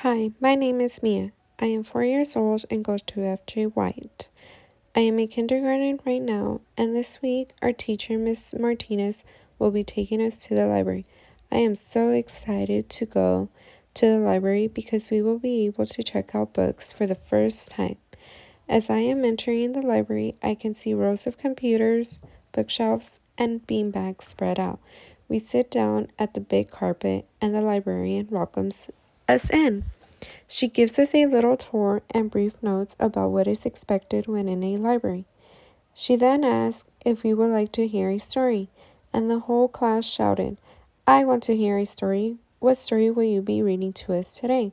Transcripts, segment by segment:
Hi, my name is Mia. I am 4 years old and go to FJ White. I am in kindergarten right now, and this week our teacher, Miss Martinez, will be taking us to the library. I am so excited to go to the library because we will be able to check out books for the first time. As I am entering the library, I can see rows of computers, bookshelves, and beanbags spread out. We sit down at the big carpet, and the librarian welcomes us in. She gives us a little tour and brief notes about what is expected when in a library. She then asks if we would like to hear a story, and the whole class shouted, "I want to hear a story. What story will you be reading to us today?"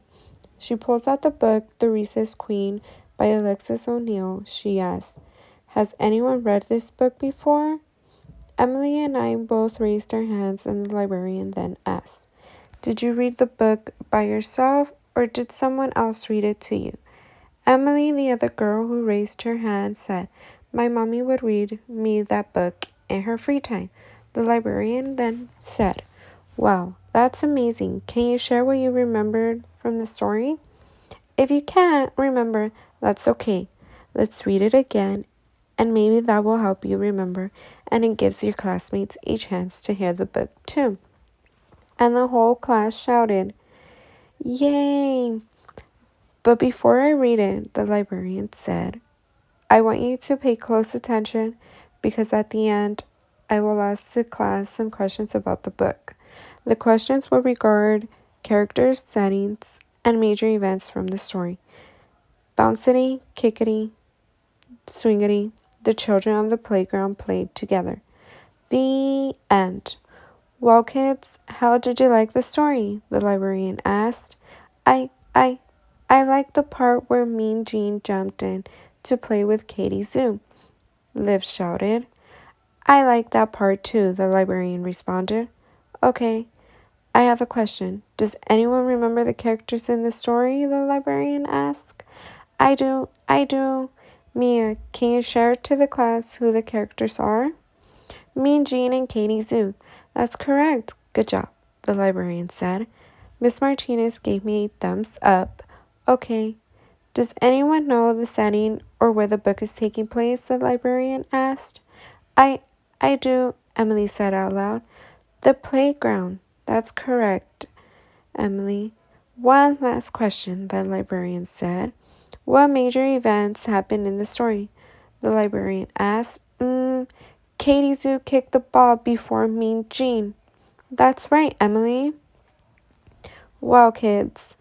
She pulls out the book, The Recess Queen by Alexis O'Neill. She asks, "Has anyone read this book before?" Emily and I both raised our hands, and the librarian then asked, "Did you read the book by yourself, or did someone else read it to you?" Emily, the other girl who raised her hand, said, "My mommy would read me that book in her free time." The librarian then said, "Wow, that's amazing. Can you share what you remembered from the story? If you can't remember, that's okay. Let's read it again, and maybe that will help you remember, and it gives your classmates a chance to hear the book too." And the whole class shouted, "Yay!" But before I read it, the librarian said, "I want you to pay close attention because at the end, I will ask the class some questions about the book. The questions will regard characters, settings, and major events from the story. Bouncity, kickity, swingity, the children on the playground played together. The end." "Well, kids, how did you like the story?" the librarian asked. I, I, I liked the part where Mean Gene jumped in to play with Katie Zoo," Liv shouted. "I like that part too," the librarian responded. "Okay, I have a question. Does anyone remember the characters in the story?" the librarian asked. I do. Mia, can you share to the class who the characters are?" "Mean Gene and Katie Zoo." "That's correct. Good job," the librarian said. Miss Martinez gave me a thumbs up. "Okay. Does anyone know the setting or where the book is taking place?" the librarian asked. I I do," Emily said out loud. "The playground." "That's correct, Emily." "One last question," the librarian said. "What major events happened in the story?" the librarian asked. Katie Zoo kicked the ball before Mean Gene." "That's right, Emily." "Well, kids,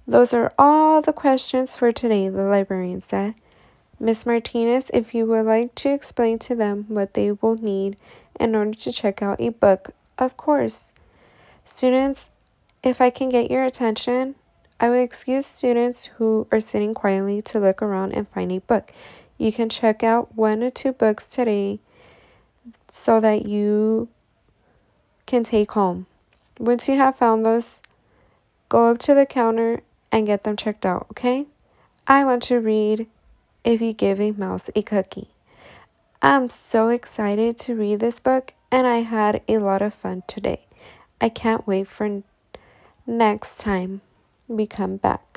those are all the questions for today," the librarian said. "Miss Martinez, if you would like to explain to them what they will need in order to check out a book, of course." "Students, if I can get your attention, I will excuse students who are sitting quietly to look around and find a book. You can check out 1 or 2 books today so that you can take home. Once you have found those, go up to the counter and get them checked out, okay? I want to read If You Give a Mouse a Cookie." I'm so excited to read this book, and I had a lot of fun today. I can't wait for next time we come back.